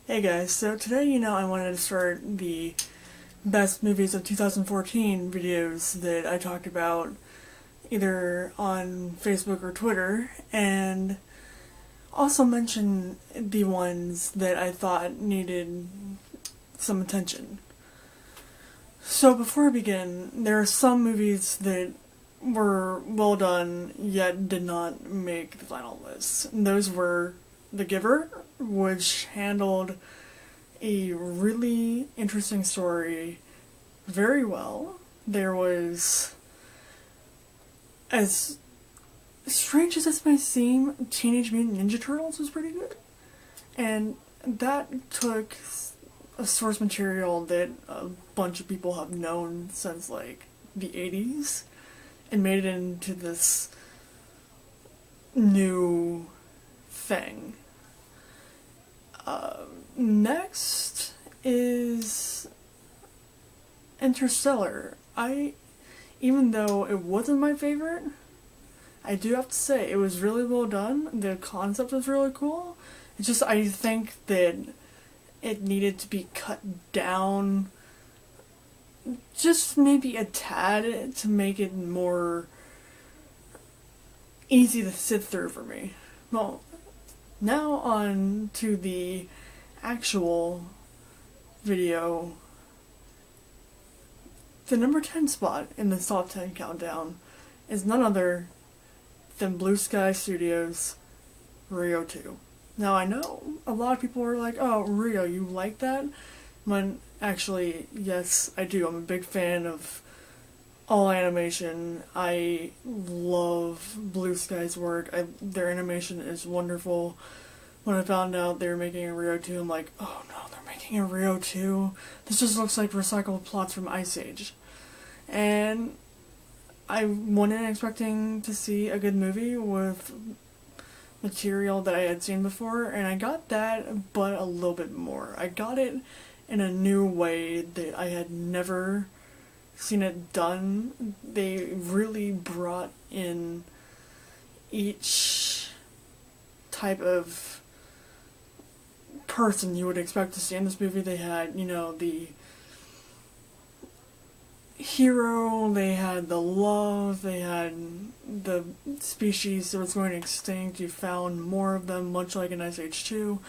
Hey guys, so today, I wanted to start the best movies of 2014 videos that I talked about either on Facebook or Twitter, and also mention the ones that I thought needed some attention. So before I begin, there are some movies that were well done yet did not make the final list. And those were The Giver, which handled a really interesting story very well. There was, as strange as this may seem, Teenage Mutant Ninja Turtles was pretty good. And that took a source material that a bunch of people have known since like the 80s and made it into this new thing. Next is Interstellar. Even though it wasn't my favorite, I do have to say it was really well done. The concept was really cool. It's just I think that it needed to be cut down just maybe a tad to make it more easy to sit through for me. Well, now on to the actual video. The number 10 spot in the top 10 countdown is none other than Blue Sky Studios' Rio 2. Now I know a lot of people are like, oh, Rio, you like that? When actually, yes, I do. I'm a big fan of all animation. I love Blue Sky's work. Their animation is wonderful. When I found out they were making a Rio 2, I'm like, oh no, they're making a Rio 2? This just looks like recycled plots from Ice Age. And I went in expecting to see a good movie with material that I had seen before, and I got that, but a little bit more. I got it in a new way that I had never seen it done. They really brought in each type of person you would expect to see in this movie. They had, the hero, they had the love, they had the species that was going extinct. You found more of them, much like in Ice Age 2.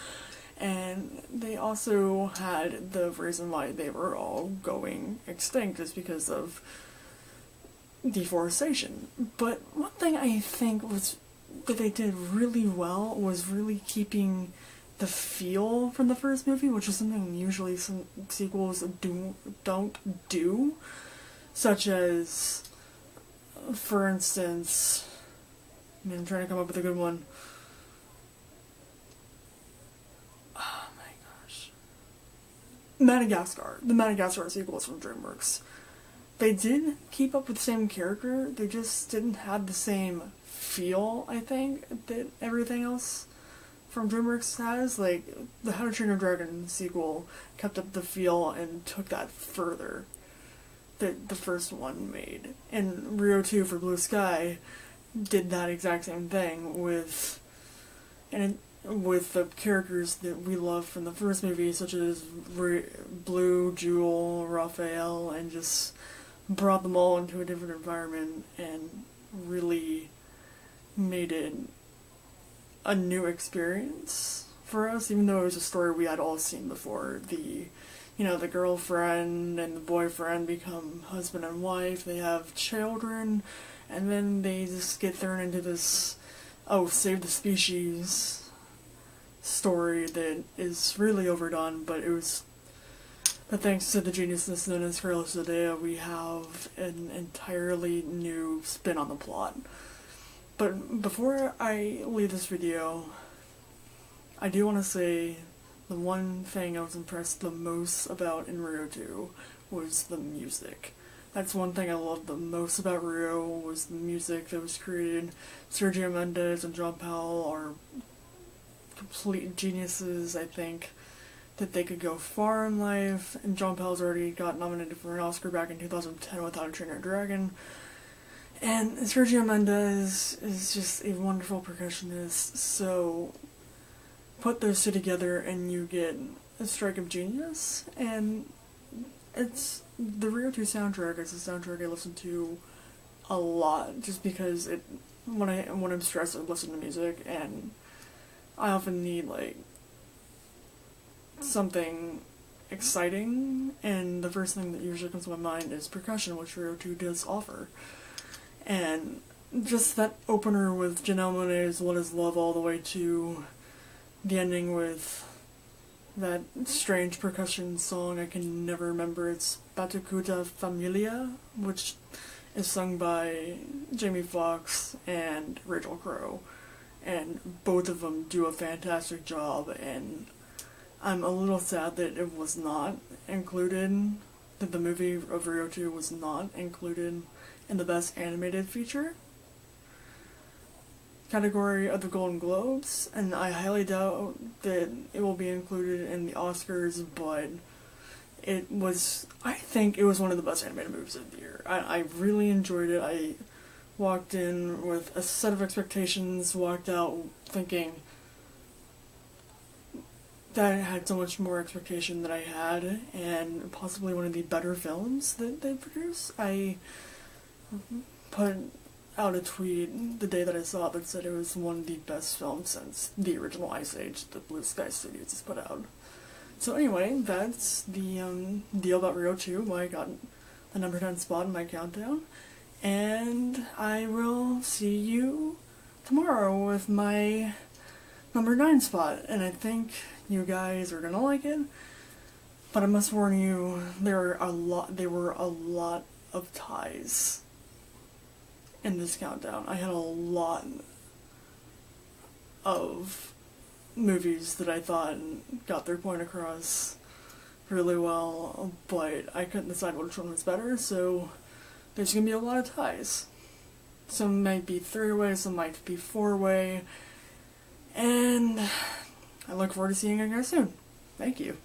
And they also had the reason why they were all going extinct is because of deforestation. But one thing I think was that they did really well was really keeping the feel from the first movie, which is something usually some sequels don't do, such as, for instance, I'm trying to come up with a good one. Oh my gosh, Madagascar. The Madagascar sequels from DreamWorks. They did keep up with the same character. They just didn't have the same feel, I think, that everything else from DreamWorks has. Like, the How to Train Your Dragon sequel kept up the feel and took that further that the first one made. And Rio 2 for Blue Sky did that exact same thing with the characters that we love from the first movie, such as Blue, Jewel, Raphael, and just brought them all into a different environment and really made it a new experience for us, even though it was a story we had all seen before. The girlfriend and the boyfriend become husband and wife, they have children, and then they just get thrown into this, save the species story that is really overdone, but thanks to the geniusness known as Carlos Zodea, we have an entirely new spin on the plot. But before I leave this video, I do want to say the one thing I was impressed the most about in Rio 2 was the music. That's one thing I loved the most about Rio, was the music that was created. Sergio Mendes and John Powell are complete geniuses. I think that they could go far in life, and John Powell's already got nominated for an Oscar back in 2010 with How to Train Your Dragon. And Sergio Mendes is just a wonderful percussionist, so put those two together and you get a strike of genius, and it's the Rio 2 soundtrack is a soundtrack I listen to a lot, just because when I'm stressed I listen to music, and I often need like something exciting, and the first thing that usually comes to my mind is percussion, which Rio 2 does offer. And just that opener with Janelle Monáe's What Is Love all the way to the ending with that strange percussion song I can never remember. It's Batucuda Familia, which is sung by Jamie Foxx and Rachel Crow. And both of them do a fantastic job, and I'm a little sad that it was not included, that the movie of Rio 2 was not included in the Best Animated Feature category of the Golden Globes, and I highly doubt that it will be included in the Oscars, but I think it was one of the best animated movies of the year. I really enjoyed it. I walked in with a set of expectations, walked out thinking that I had so much more expectation than I had, and possibly one of the better films that they produced. I put out a tweet the day that I saw it that said it was one of the best films since the original Ice Age that Blue Sky Studios has put out. So anyway, that's the deal about Rio 2, why I got the number 10 spot in my countdown. And I will see you tomorrow with my number 9 spot, and I think you guys are gonna like it. But I must warn you, there were a lot of ties in this countdown. I had a lot of movies that I thought got their point across really well, but I couldn't decide which one was better, so there's gonna be a lot of ties. Some might be 3-way, some might be 4-way, and I look forward to seeing you guys soon. Thank you.